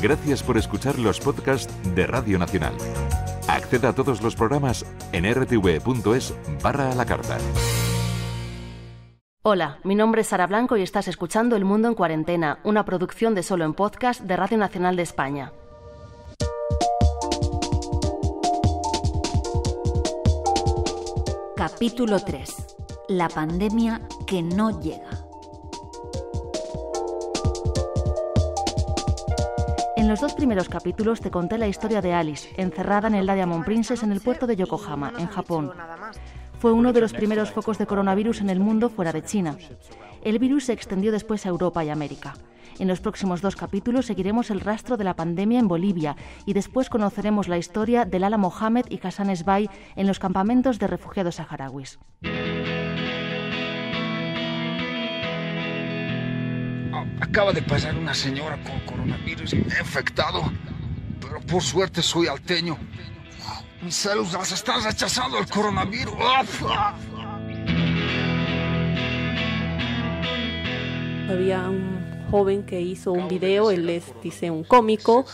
Gracias por escuchar los podcasts de Radio Nacional. Acceda a todos los programas en rtv.es/a la carta. Hola, mi nombre es Sara Blanco y estás escuchando El Mundo en Cuarentena, una producción de Solo en Podcast de Radio Nacional de España. Capítulo 3. La pandemia que no llega. En los 2 primeros capítulos te conté la historia de Alice, encerrada en el Diamond Princess en el puerto de Yokohama, en Japón. Fue uno de los primeros focos de coronavirus en el mundo fuera de China. El virus se extendió después a Europa y América. En los próximos 2 capítulos seguiremos el rastro de la pandemia en Bolivia y después conoceremos la historia de Lala Mohamed y Hassan Esbai en los campamentos de refugiados saharauis. Acaba de pasar una señora con coronavirus y me he infectado, pero por suerte soy alteño. Mis células están rechazando el coronavirus. Había un joven que hizo un video, él es, dice, un cómico,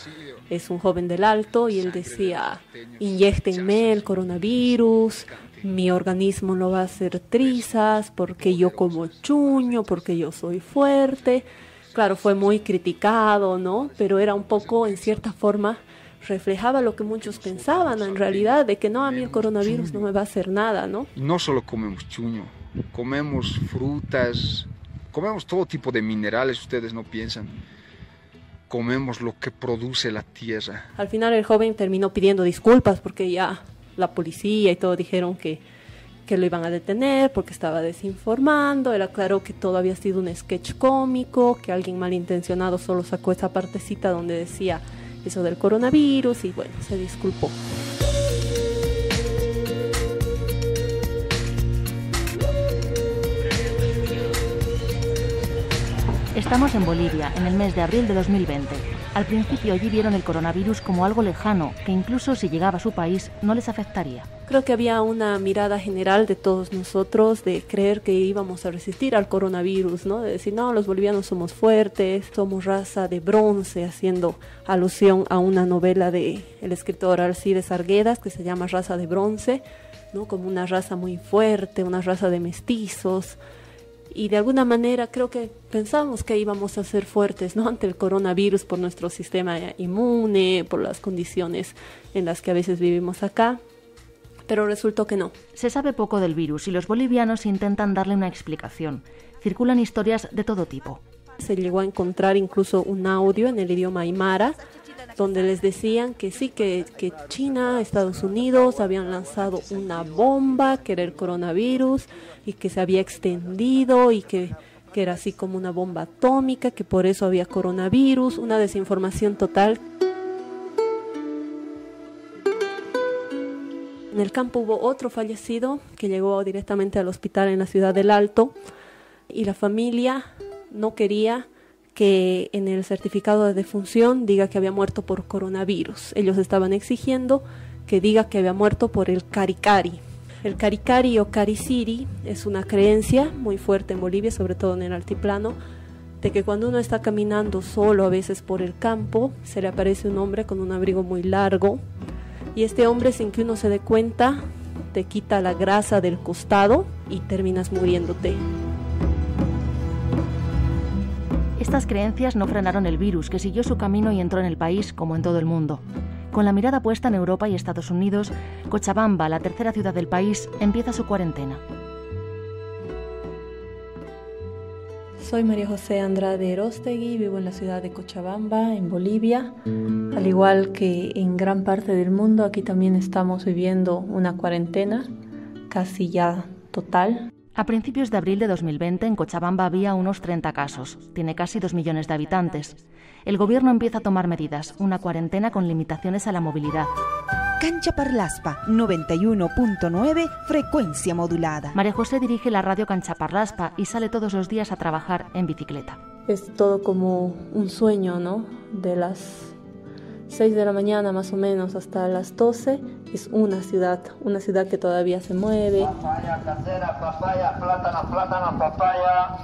es un joven del Alto, y él decía: inyéctenme el coronavirus, mi organismo no va a hacer trizas, porque yo como chuño, porque yo soy fuerte. Claro, fue muy criticado, ¿no? Pero era un poco, en cierta forma, reflejaba lo que muchos pensaban en realidad, de que no, a mí el coronavirus no me va a hacer nada, ¿no? No solo comemos chuño, comemos frutas, comemos todo tipo de minerales, ustedes no piensan. Comemos lo que produce la tierra. Al final el joven terminó pidiendo disculpas porque ya la policía y todo dijeron que lo iban a detener porque estaba desinformando. Él aclaró que todo había sido un sketch cómico, que alguien malintencionado solo sacó esa partecita donde decía eso del coronavirus y bueno, se disculpó. Estamos en Bolivia, en el mes de abril de 2020. Al principio allí vieron el coronavirus como algo lejano, que incluso si llegaba a su país no les afectaría. Creo que había una mirada general de todos nosotros de creer que íbamos a resistir al coronavirus, ¿no? De decir, no, los bolivianos somos fuertes, somos raza de bronce, haciendo alusión a una novela del escritor Alcides Arguedas que se llama Raza de Bronce, ¿no? Como una raza muy fuerte, una raza de mestizos. Y de alguna manera creo que pensamos que íbamos a ser fuertes, ¿no? Ante el coronavirus por nuestro sistema inmune, por las condiciones en las que a veces vivimos acá, pero resultó que no. Se sabe poco del virus y los bolivianos intentan darle una explicación. Circulan historias de todo tipo. Se llegó a encontrar incluso un audio en el idioma aymara donde les decían que sí, que China, Estados Unidos habían lanzado una bomba que era el coronavirus y que se había extendido y que era así como una bomba atómica, que por eso había coronavirus, una desinformación total. En el campo hubo otro fallecido que llegó directamente al hospital en la ciudad del Alto y la familia no quería que en el certificado de defunción diga que había muerto por coronavirus. Ellos estaban exigiendo que diga que había muerto por el caricari. El caricari o cariciri es una creencia muy fuerte en Bolivia, sobre todo en el altiplano, de que cuando uno está caminando solo a veces por el campo, se le aparece un hombre con un abrigo muy largo y este hombre, sin que uno se dé cuenta, te quita la grasa del costado y terminas muriéndote. Estas creencias no frenaron el virus, que siguió su camino y entró en el país, como en todo el mundo. Con la mirada puesta en Europa y Estados Unidos, Cochabamba, la tercera ciudad del país, empieza su cuarentena. Soy María José Andrade Erostegui, vivo en la ciudad de Cochabamba, en Bolivia. Al igual que en gran parte del mundo, aquí también estamos viviendo una cuarentena casi ya total. A principios de abril de 2020, en Cochabamba había unos 30 casos. Tiene casi 2 millones de habitantes. El gobierno empieza a tomar medidas, una cuarentena con limitaciones a la movilidad. Cancha Parlaspa, 91.9, frecuencia modulada. María José dirige la radio Cancha Parlaspa y sale todos los días a trabajar en bicicleta. Es todo como un sueño, ¿no? De las 6 de la mañana más o menos hasta las 12 es una ciudad que todavía se mueve. Papaya casera, papaya, plátano, papaya.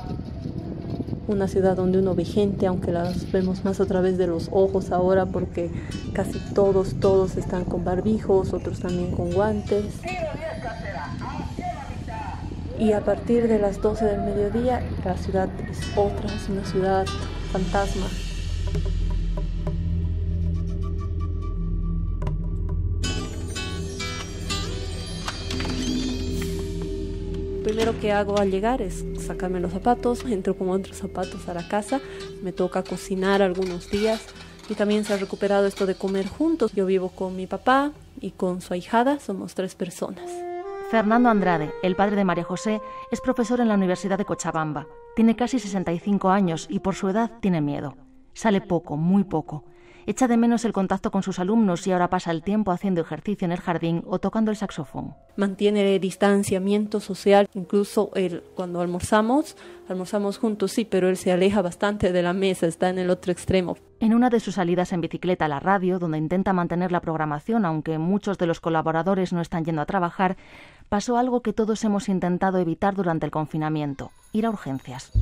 una ciudad donde uno ve gente, aunque las vemos más a través de los ojos ahora, porque casi todos están con barbijos, otros también con guantes. Y a partir de las 12 del mediodía, la ciudad es otra, es una ciudad fantasma. Lo primero que hago al llegar es sacarme los zapatos, entro con otros zapatos a la casa, me toca cocinar algunos días y también se ha recuperado esto de comer juntos. Yo vivo con mi papá y con su ahijada, somos 3 personas. Fernando Andrade, el padre de María José, es profesor en la Universidad de Cochabamba. Tiene casi 65 años y por su edad tiene miedo. Sale poco, muy poco. Echa de menos el contacto con sus alumnos y ahora pasa el tiempo haciendo ejercicio en el jardín o tocando el saxofón. Mantiene el distanciamiento social, incluso cuando almorzamos juntos, sí, pero él se aleja bastante de la mesa, está en el otro extremo. En una de sus salidas en bicicleta a la radio, donde intenta mantener la programación, aunque muchos de los colaboradores no están yendo a trabajar, pasó algo que todos hemos intentado evitar durante el confinamiento: ir a urgencias.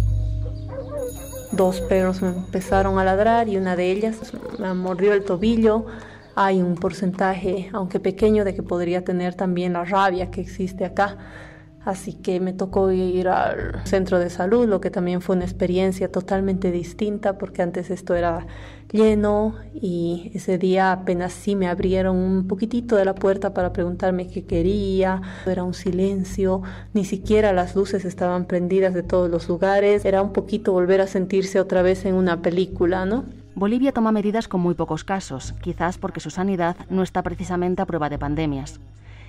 2 perros me empezaron a ladrar y una de ellas me mordió el tobillo. Hay un porcentaje, aunque pequeño, de que podría tener también la rabia que existe acá. Así que me tocó ir al centro de salud, lo que también fue una experiencia totalmente distinta, porque antes esto era lleno y ese día apenas sí me abrieron un poquitito de la puerta para preguntarme qué quería. Era un silencio, ni siquiera las luces estaban prendidas de todos los lugares. Era un poquito volver a sentirse otra vez en una película, ¿no? Bolivia toma medidas con muy pocos casos, quizás porque su sanidad no está precisamente a prueba de pandemias.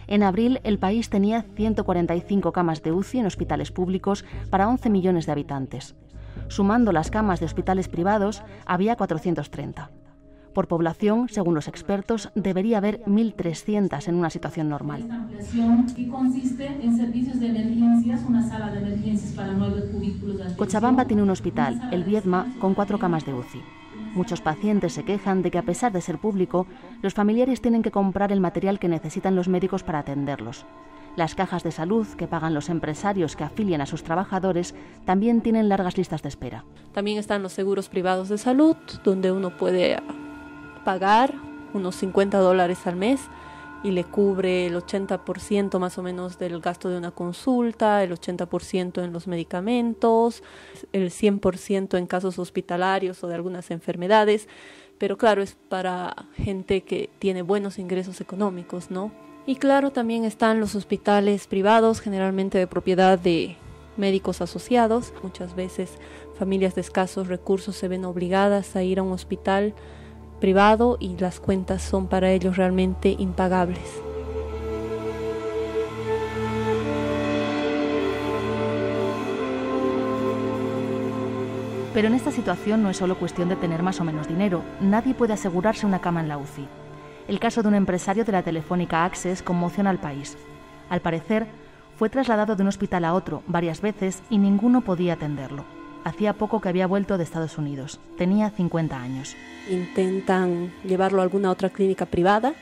En abril, el país tenía 145 camas de UCI en hospitales públicos para 11 millones de habitantes. Sumando las camas de hospitales privados, había 430. Por población, según los expertos, debería haber 1.300 en una situación normal. Esta ampliación, que consiste en servicios de emergencias, una sala de emergencias para 9 cubículos de atención. Cochabamba tiene un hospital, el Viedma, con 4 camas de UCI. Muchos pacientes se quejan de que, a pesar de ser público, los familiares tienen que comprar el material que necesitan los médicos para atenderlos. Las cajas de salud que pagan los empresarios que afilian a sus trabajadores también tienen largas listas de espera. También están los seguros privados de salud, donde uno puede pagar unos $50 al mes y le cubre el 80% más o menos del gasto de una consulta, el 80% en los medicamentos, el 100% en casos hospitalarios o de algunas enfermedades, pero claro, es para gente que tiene buenos ingresos económicos, ¿no? Y claro, también están los hospitales privados, generalmente de propiedad de médicos asociados. Muchas veces familias de escasos recursos se ven obligadas a ir a un hospital privado y las cuentas son para ellos realmente impagables. Pero en esta situación no es solo cuestión de tener más o menos dinero. Nadie puede asegurarse una cama en la UCI. El caso de un empresario de la Telefónica Access conmociona al país. Al parecer, fue trasladado de un hospital a otro varias veces y ninguno podía atenderlo. Hacía poco que había vuelto de Estados Unidos. Tenía 50 años. Intentan llevarlo a alguna otra clínica privada,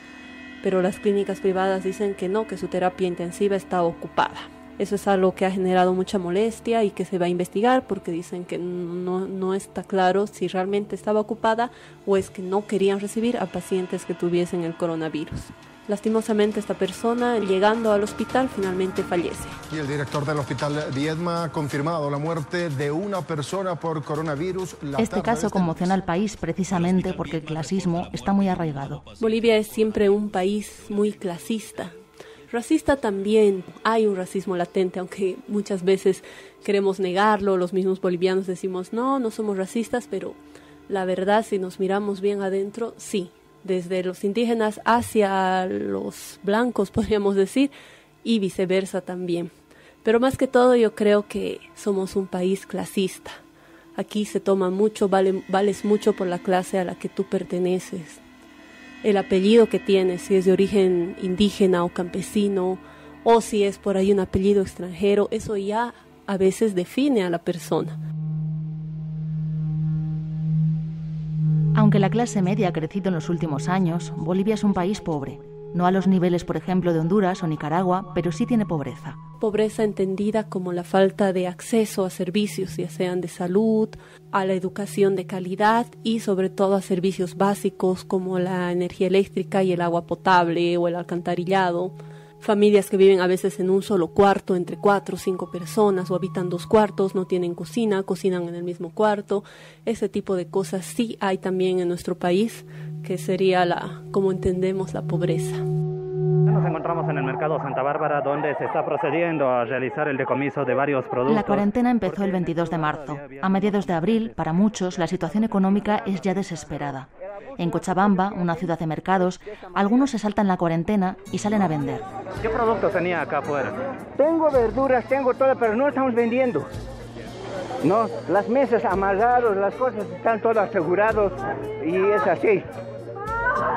pero las clínicas privadas dicen que no, que su terapia intensiva está ocupada. Eso es algo que ha generado mucha molestia y que se va a investigar, porque dicen que no está claro si realmente estaba ocupada o es que no querían recibir a pacientes que tuviesen el coronavirus. Lastimosamente, esta persona, llegando al hospital, finalmente fallece. Y el director del hospital Viedma ha confirmado la muerte de una persona por coronavirus. Este caso conmociona al país precisamente porque el clasismo está muy arraigado. Bolivia es siempre un país muy clasista. Racista también, hay un racismo latente, aunque muchas veces queremos negarlo. Los mismos bolivianos decimos, no somos racistas, pero la verdad, si nos miramos bien adentro, sí. Desde los indígenas hacia los blancos, podríamos decir, y viceversa también. Pero más que todo, yo creo que somos un país clasista. Aquí se toma mucho, vales mucho por la clase a la que tú perteneces. El apellido que tienes, si es de origen indígena o campesino, o si es por ahí un apellido extranjero, eso ya a veces define a la persona. Aunque la clase media ha crecido en los últimos años, Bolivia es un país pobre. no a los niveles, por ejemplo, de Honduras o Nicaragua, pero sí tiene pobreza. Pobreza entendida como la falta de acceso a servicios, ya sean de salud, a la educación de calidad y sobre todo a servicios básicos como la energía eléctrica y el agua potable o el alcantarillado. Familias que viven a veces en un solo cuarto, entre 4 o 5 personas, o habitan 2 cuartos, no tienen cocina, cocinan en el mismo cuarto. Ese tipo de cosas sí hay también en nuestro país, que sería como entendemos la pobreza. Nos encontramos en el mercado Santa Bárbara, donde se está procediendo a realizar el decomiso de varios productos. La cuarentena empezó el 22 de marzo. A mediados de abril, para muchos, la situación económica es ya desesperada. En Cochabamba, una ciudad de mercados, algunos se saltan la cuarentena y salen a vender. ¿Qué productos tenía acá afuera? Tengo verduras, tengo todo, pero no estamos vendiendo. No, las mesas amarradas, las cosas están todas aseguradas y es así.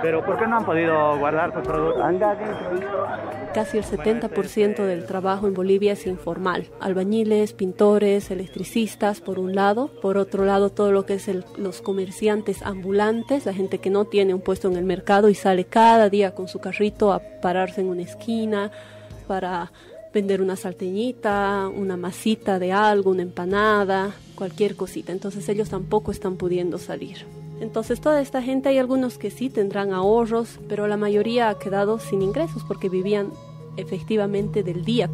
¿Pero por qué no han podido guardar sus productos? Anda adentro. Casi el 70% del trabajo en Bolivia es informal. Albañiles, pintores, electricistas, por un lado. Por otro lado, todo lo que es los comerciantes ambulantes, la gente que no tiene un puesto en el mercado y sale cada día con su carrito a pararse en una esquina para vender una salteñita, una masita de algo, una empanada, cualquier cosita. Entonces ellos tampoco están pudiendo salir. Entonces toda esta gente, hay algunos que sí tendrán ahorros, pero la mayoría ha quedado sin ingresos porque vivían efectivamente del día.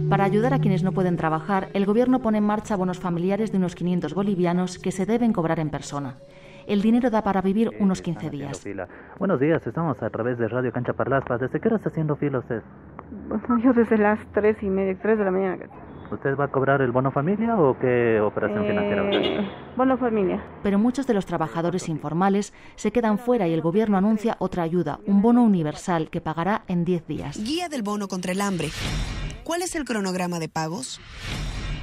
Para ayudar a quienes no pueden trabajar, el gobierno pone en marcha bonos familiares de unos 500 bolivianos que se deben cobrar en persona. El dinero da para vivir unos 15 días. Buenos días, estamos a través de Radio Cancha Parlaspa. ¿Desde qué hora está haciendo fila usted? Bueno, yo desde las 3:30, 3 de la mañana. ¿Usted va a cobrar el bono familia o qué operación financiera usted? Bono familia. Pero muchos de los trabajadores informales se quedan fuera y el gobierno anuncia otra ayuda, un bono universal que pagará en 10 días. Guía del bono contra el hambre. ¿Cuál es el cronograma de pagos?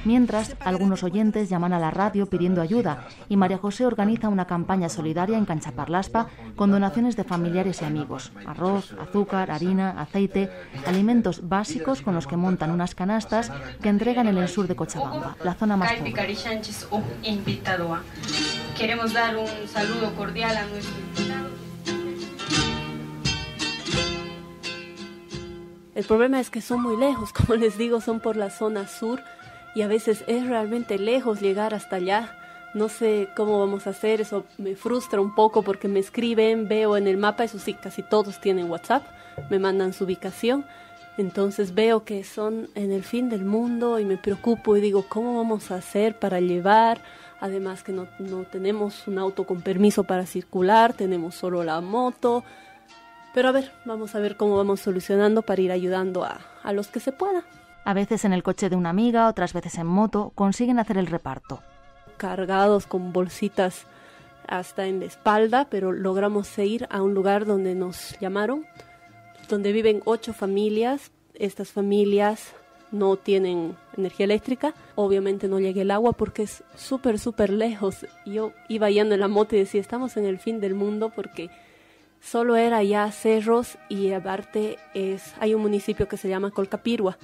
Mientras, algunos oyentes llaman a la radio pidiendo ayuda y María José organiza una campaña solidaria en Cancha Parlaspa con donaciones de familiares y amigos. Arroz, azúcar, harina, aceite, alimentos básicos con los que montan unas canastas que entregan en el sur de Cochabamba, la zona más pobre. Queremos dar un saludo cordial a nuestro invitado. El problema es que son muy lejos, como les digo, son por la zona sur. Y a veces es realmente lejos llegar hasta allá. No sé cómo vamos a hacer, eso me frustra un poco porque me escriben, veo en el mapa, eso sí, casi todos tienen WhatsApp, me mandan su ubicación. Entonces veo que son en el fin del mundo y me preocupo y digo, ¿cómo vamos a hacer para llevar? Además que no tenemos un auto con permiso para circular, tenemos solo la moto. Pero a ver, vamos a ver cómo vamos solucionando para ir ayudando a los que se pueda. A veces en el coche de una amiga, otras veces en moto, consiguen hacer el reparto. Cargados con bolsitas hasta en la espalda, pero logramos ir a un lugar donde nos llamaron, donde viven 8 familias. Estas familias no tienen energía eléctrica, obviamente no llega el agua porque es súper lejos. Yo iba yendo en la moto y decía, estamos en el fin del mundo porque solo era ya cerros y aparte hay un municipio que se llama Colcapirua.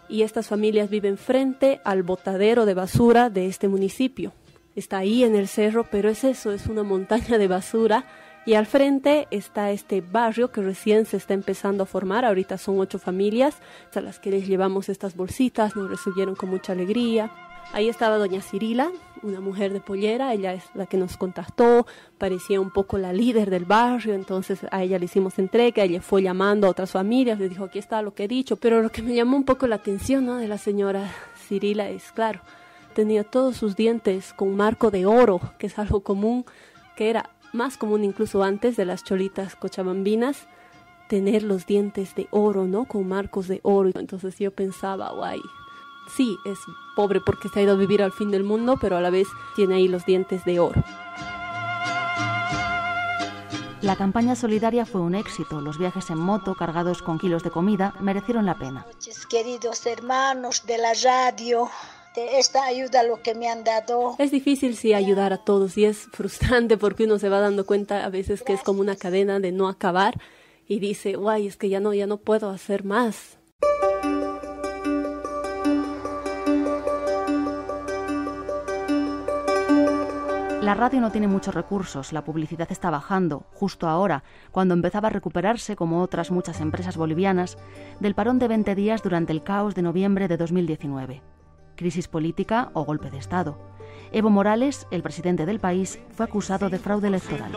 Y estas familias viven frente al botadero de basura de este municipio. Está ahí en el cerro, pero es eso, es una montaña de basura. Y al frente está este barrio que recién se está empezando a formar. Ahorita son 8 familias a las que les llevamos estas bolsitas, nos recibieron con mucha alegría. Ahí estaba doña Cirila, una mujer de Pollera, ella es la que nos contactó, parecía un poco la líder del barrio, entonces a ella le hicimos entrega, ella fue llamando a otras familias, le dijo, aquí está lo que he dicho, pero lo que me llamó un poco la atención, ¿no?, de la señora Cirila es, claro, tenía todos sus dientes con marco de oro, que es algo común, que era más común incluso antes de las cholitas cochabambinas, tener los dientes de oro, ¿no?, con marcos de oro. Entonces yo pensaba, guay, sí, es pobre porque se ha ido a vivir al fin del mundo, pero a la vez tiene ahí los dientes de oro. La campaña solidaria fue un éxito. Los viajes en moto cargados con kilos de comida merecieron la pena. Queridos hermanos de la radio, de esta ayuda lo que me han dado. Es difícil sí ayudar a todos y es frustrante porque uno se va dando cuenta a veces que es como una cadena de no acabar y dice, guay, es que ya no puedo hacer más. La radio no tiene muchos recursos, la publicidad está bajando, justo ahora, cuando empezaba a recuperarse, como otras muchas empresas bolivianas, del parón de 20 días durante el caos de noviembre de 2019. Crisis política o golpe de Estado. Evo Morales, el presidente del país, fue acusado de fraude electoral.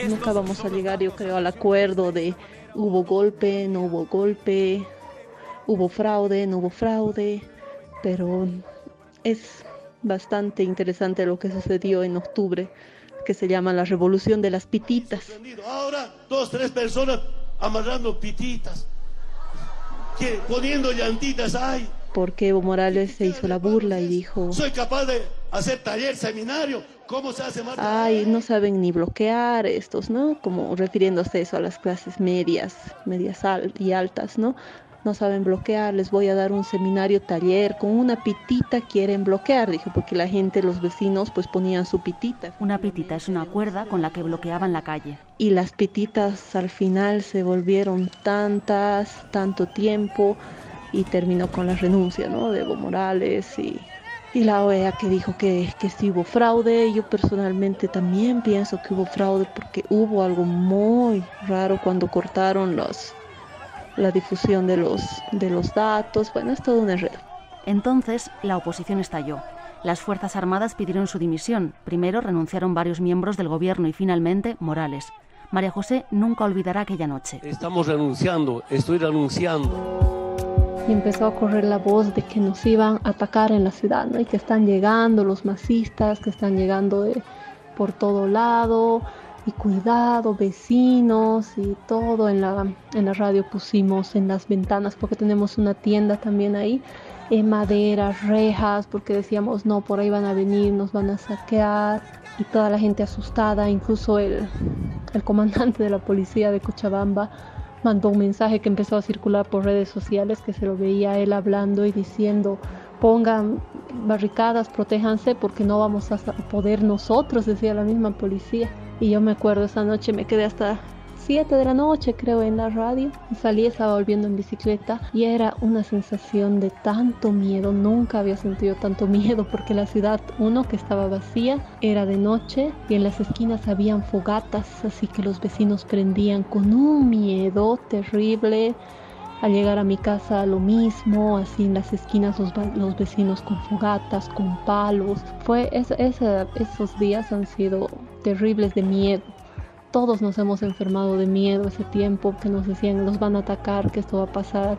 Nunca vamos a llegar, yo creo, al acuerdo de hubo golpe, no hubo golpe, hubo fraude, no hubo fraude, pero es bastante interesante lo que sucedió en octubre, que se llama la revolución de las pititas. Ahora 2, 3 personas amarrando pititas, poniendo llantitas, ¡ay! Porque Evo Morales se hizo la burla y dijo: soy capaz de hacer taller, seminario, ¿cómo se hace más? Ay, no saben ni bloquear estos, ¿no? Como refiriéndose eso a las clases medias y altas, ¿no? No saben bloquear, les voy a dar un seminario, taller, con una pitita quieren bloquear, dijo, porque la gente, los vecinos, pues ponían su pitita. Una pitita es una cuerda con la que bloqueaban la calle. Y las pititas al final se volvieron tantas, tanto tiempo, y terminó con la renuncia, ¿no?, de Evo Morales y la OEA, que dijo que sí hubo fraude. Yo personalmente también pienso que hubo fraude, porque hubo algo muy raro cuando cortaron la difusión de los datos. Bueno, es todo un enredo. Entonces la oposición estalló. Las Fuerzas Armadas pidieron su dimisión. Primero renunciaron varios miembros del gobierno y finalmente Morales. María José nunca olvidará aquella noche. Estamos renunciando, estoy renunciando. Y empezó a correr la voz de que nos iban a atacar en la ciudad, ¿no? Y que están llegando los masistas, que están llegando por todo lado, y cuidado, vecinos, y todo en la radio pusimos en las ventanas, porque tenemos una tienda también ahí, maderas, rejas, porque decíamos, no, por ahí van a venir, nos van a saquear, y toda la gente asustada. Incluso el comandante de la policía de Cochabamba mandó un mensaje que empezó a circular por redes sociales, que se lo veía él hablando y diciendo: pongan barricadas, protéjanse, porque no vamos a poder nosotros, decía la misma policía. Y yo me acuerdo, esa noche me quedé hasta 7 de la noche, creo, en la radio, y salí, estaba volviendo en bicicleta, y era una sensación de tanto miedo. Nunca había sentido tanto miedo, porque la ciudad, que estaba vacía, era de noche, y en las esquinas habían fogatas, así que los vecinos prendían con un miedo terrible. Al llegar a mi casa lo mismo, así en las esquinas los vecinos con fogatas, con palos. Esos días han sido terribles de miedo. Todos nos hemos enfermado de miedo ese tiempo, que nos decían: los van a atacar, que esto va a pasar.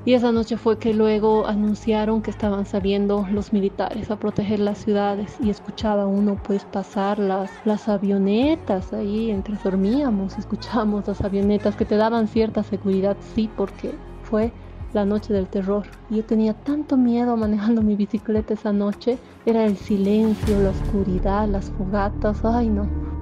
Y esa noche fue que luego anunciaron que estaban saliendo los militares a proteger las ciudades, y escuchaba uno pues pasar las avionetas ahí, entre dormíamos, escuchábamos las avionetas que te daban cierta seguridad, sí, porque fue la noche del terror. Yo tenía tanto miedo manejando mi bicicleta esa noche, era el silencio, la oscuridad, las fogatas, ay no.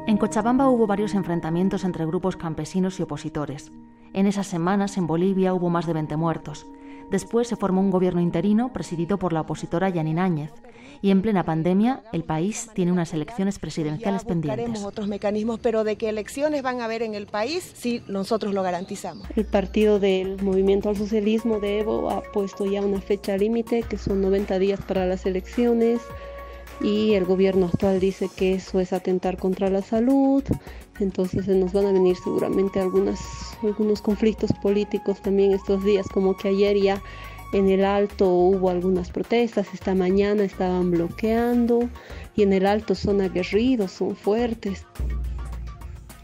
En Cochabamba hubo varios enfrentamientos entre grupos campesinos y opositores. En esas semanas, en Bolivia, hubo más de 20 muertos. Después se formó un gobierno interino presidido por la opositora Yanine Áñez. Y en plena pandemia, el país tiene unas elecciones presidenciales pendientes. Buscaremos otros mecanismos, pero de que elecciones van a haber en el país, sí, nosotros lo garantizamos. El partido del Movimiento al Socialismo de Evo ha puesto ya una fecha límite, que son 90 días para las elecciones. Y el gobierno actual dice que eso es atentar contra la salud. Entonces se nos van a venir seguramente algunos conflictos políticos también estos días, como que ayer ya en el Alto hubo algunas protestas, esta mañana estaban bloqueando, y en el Alto son aguerridos, son fuertes.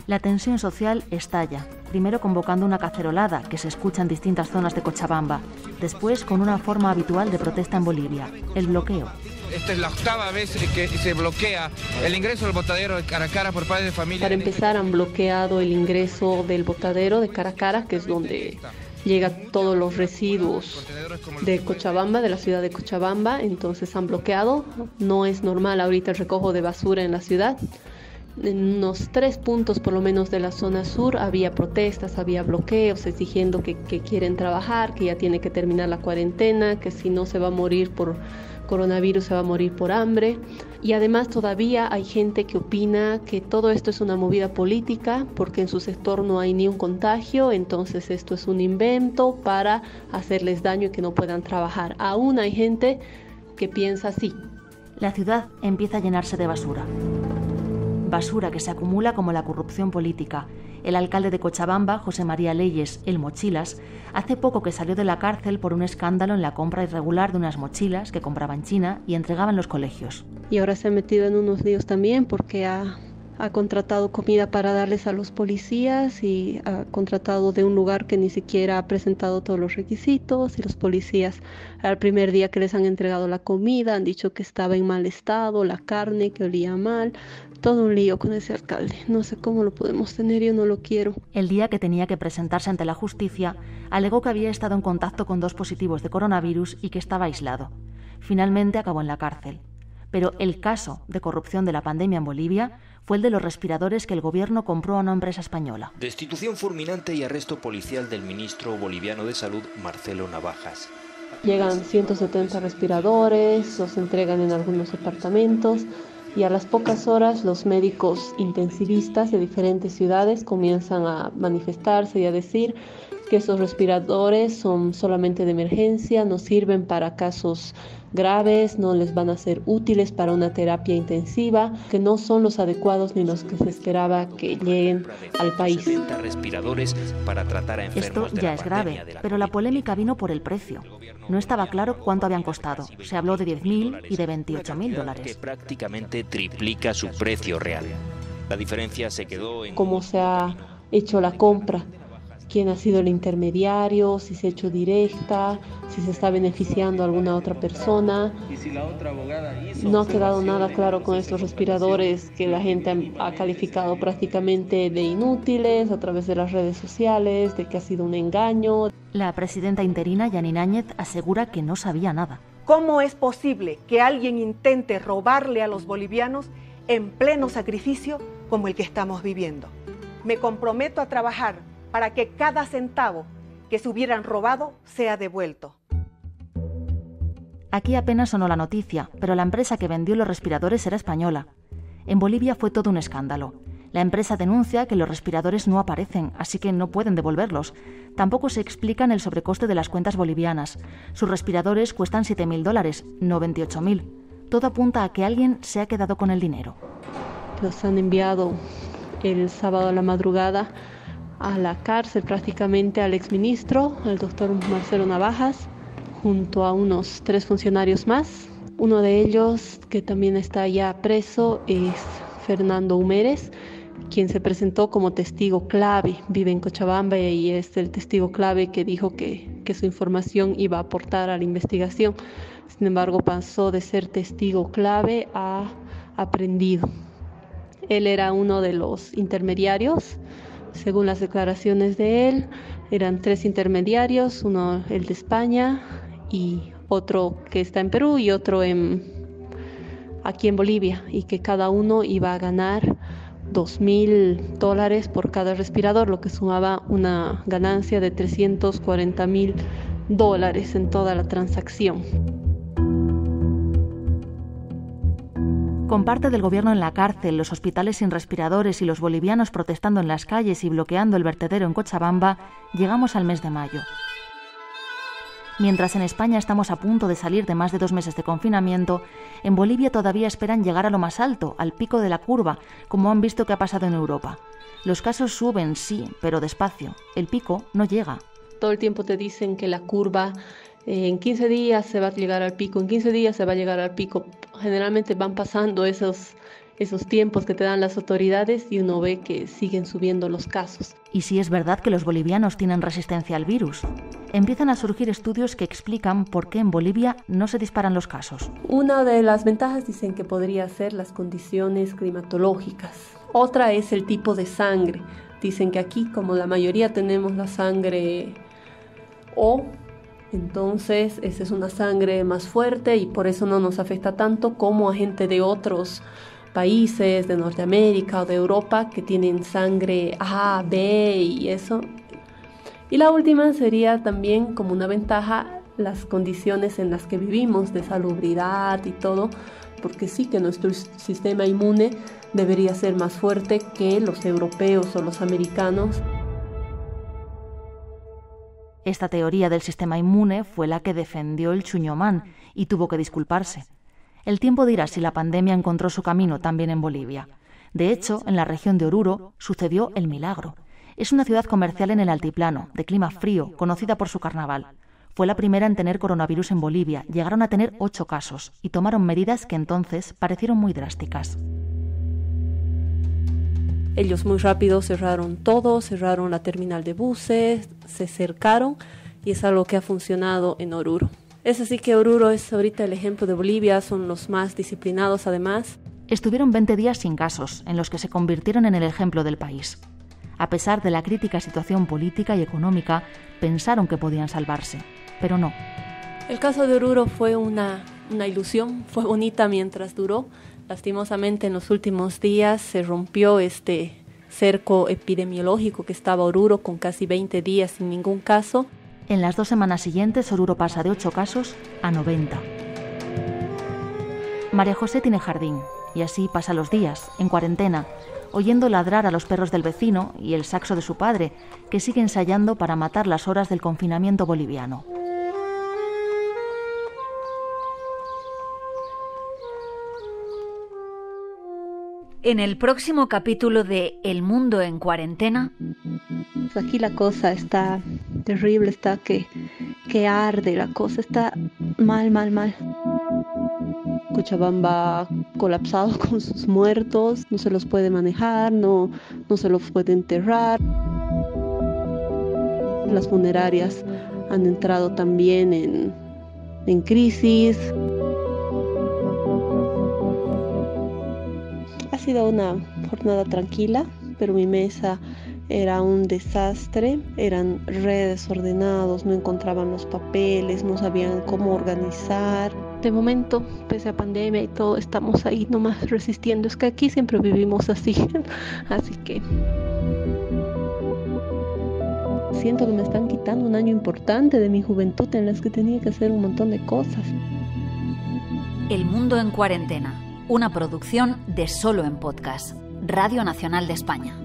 La tensión social estalla, primero convocando una cacerolada que se escucha en distintas zonas de Cochabamba, después con una forma habitual de protesta en Bolivia, el bloqueo. Esta es la 8ª vez que se bloquea el ingreso del botadero de Caracara por padres de familia. Para empezar, han bloqueado el ingreso del botadero de Caracara, que es donde llegan todos los residuos de Cochabamba, de la ciudad de Cochabamba. Entonces han bloqueado. No es normal ahorita el recojo de basura en la ciudad. En unos 3 puntos por lo menos de la zona sur había protestas, había bloqueos exigiendo que quieren trabajar, que ya tiene que terminar la cuarentena, que si no se va a morir por coronavirus se va a morir por hambre. Y además todavía hay gente que opina que todo esto es una movida política porque en su sector no hay ni un contagio, entonces esto es un invento para hacerles daño y que no puedan trabajar. Aún hay gente que piensa así. La ciudad empieza a llenarse de basura. Basura que se acumula como la corrupción política. El alcalde de Cochabamba, José María Leyes, el Mochilas, hace poco que salió de la cárcel por un escándalo en la compra irregular de unas mochilas que compraba en China y entregaba en los colegios. Y ahora se ha metido en unos líos también porque ha contratado comida para darles a los policías y ha contratado de un lugar que ni siquiera ha presentado todos los requisitos, y los policías al primer día que les han entregado la comida han dicho que estaba en mal estado, la carne que olía mal. Todo un lío con ese alcalde. No sé cómo lo podemos tener, yo no lo quiero. El día que tenía que presentarse ante la justicia, alegó que había estado en contacto con 2 positivos de coronavirus y que estaba aislado. Finalmente acabó en la cárcel. Pero el caso de corrupción de la pandemia en Bolivia fue el de los respiradores que el gobierno compró a una empresa española. Destitución fulminante y arresto policial del ministro boliviano de Salud, Marcelo Navajas. Llegan 170 respiradores, los entregan en algunos departamentos. Y a las pocas horas los médicos intensivistas de diferentes ciudades comienzan a manifestarse y a decir que esos respiradores son solamente de emergencia, no sirven para casos graves, no les van a ser útiles para una terapia intensiva, que no son los adecuados ni los que se esperaba que lleguen al país. Respiradores para tratar a enfermos. Esto ya es grave, pero la polémica vino por el precio. No estaba claro cuánto habían costado. Se habló de 10.000 y de 28.000 dólares. Que prácticamente triplica su precio real. La diferencia se quedó en cómo se ha hecho la compra. ¿Quién ha sido el intermediario? Si se ha hecho directa, si se está beneficiando a alguna otra persona. No ha quedado nada claro con estos respiradores que la gente ha calificado prácticamente de inútiles a través de las redes sociales, de que ha sido un engaño. La presidenta interina, Yanine Áñez, asegura que no sabía nada. ¿Cómo es posible que alguien intente robarle a los bolivianos en pleno sacrificio como el que estamos viviendo? Me comprometo a trabajar para que cada centavo que se hubieran robado sea devuelto. Aquí apenas sonó la noticia, pero la empresa que vendió los respiradores era española. En Bolivia fue todo un escándalo. La empresa denuncia que los respiradores no aparecen, así que no pueden devolverlos. Tampoco se explican el sobrecoste de las cuentas bolivianas. Sus respiradores cuestan 7.000 dólares, no 28.000. Todo apunta a que alguien se ha quedado con el dinero. Los han enviado el sábado a la madrugada a la cárcel, prácticamente al exministro, al doctor Marcelo Navajas, junto a unos 3 funcionarios más. Uno de ellos, que también está ya preso, es Fernando Humérez, quien se presentó como testigo clave. Vive en Cochabamba y es el testigo clave que dijo que su información iba a aportar a la investigación. Sin embargo, pasó de ser testigo clave a aprendido. Él era uno de los intermediarios. Según las declaraciones de él, eran 3 intermediarios, uno el de España y otro que está en Perú y otro aquí en Bolivia, y que cada uno iba a ganar 2.000 dólares por cada respirador, lo que sumaba una ganancia de 340.000 dólares en toda la transacción. Con parte del gobierno en la cárcel, los hospitales sin respiradores y los bolivianos protestando en las calles y bloqueando el vertedero en Cochabamba, llegamos al mes de mayo. Mientras en España estamos a punto de salir de más de 2 meses de confinamiento, en Bolivia todavía esperan llegar a lo más alto, al pico de la curva, como han visto que ha pasado en Europa. Los casos suben, sí, pero despacio. El pico no llega. Todo el tiempo te dicen que la curva en 15 días se va a llegar al pico, en 15 días se va a llegar al pico. Generalmente van pasando esos tiempos que te dan las autoridades y uno ve que siguen subiendo los casos. ¿Y si es verdad que los bolivianos tienen resistencia al virus? Empiezan a surgir estudios que explican por qué en Bolivia no se disparan los casos. Una de las ventajas dicen que podría ser las condiciones climatológicas. Otra es el tipo de sangre. Dicen que aquí, como la mayoría tenemos la sangre O, entonces esa es una sangre más fuerte y por eso no nos afecta tanto como a gente de otros países, de Norteamérica o de Europa, que tienen sangre A, B y eso. Y la última sería también como una ventaja las condiciones en las que vivimos, de salubridad y todo, porque sí que nuestro sistema inmune debería ser más fuerte que los europeos o los americanos. Esta teoría del sistema inmune fue la que defendió el Chuñomán y tuvo que disculparse. El tiempo dirá si la pandemia encontró su camino también en Bolivia. De hecho, en la región de Oruro sucedió el milagro. Es una ciudad comercial en el altiplano, de clima frío, conocida por su carnaval. Fue la primera en tener coronavirus en Bolivia. Llegaron a tener 8 casos y tomaron medidas que entonces parecieron muy drásticas. Ellos muy rápido cerraron todo, cerraron la terminal de buses, se cercaron y es algo que ha funcionado en Oruro. Es así que Oruro es ahorita el ejemplo de Bolivia, son los más disciplinados además. Estuvieron 20 días sin casos, en los que se convirtieron en el ejemplo del país. A pesar de la crítica situación política y económica, pensaron que podían salvarse, pero no. El caso de Oruro fue una ilusión, fue bonita mientras duró. Lastimosamente en los últimos días se rompió este cerco epidemiológico que estaba Oruro con casi 20 días sin ningún caso. En las 2 semanas siguientes Oruro pasa de 8 casos a 90. María José tiene jardín y así pasa los días, en cuarentena, oyendo ladrar a los perros del vecino y el saxo de su padre, que sigue ensayando para matar las horas del confinamiento boliviano. En el próximo capítulo de El Mundo en Cuarentena... Aquí la cosa está terrible, está que arde, la cosa está mal. Cochabamba colapsado con sus muertos, no se los puede manejar, no se los puede enterrar. Las funerarias han entrado también en crisis. Ha sido una jornada tranquila, pero mi mesa era un desastre, eran re desordenados, no encontraban los papeles, no sabían cómo organizar. De momento, pese a pandemia y todo, estamos ahí nomás resistiendo. Es que aquí siempre vivimos así, así que siento que me están quitando un año importante de mi juventud en las que tenía que hacer un montón de cosas. El Mundo en Cuarentena, una producción de Solo en Podcast, Radio Nacional de España.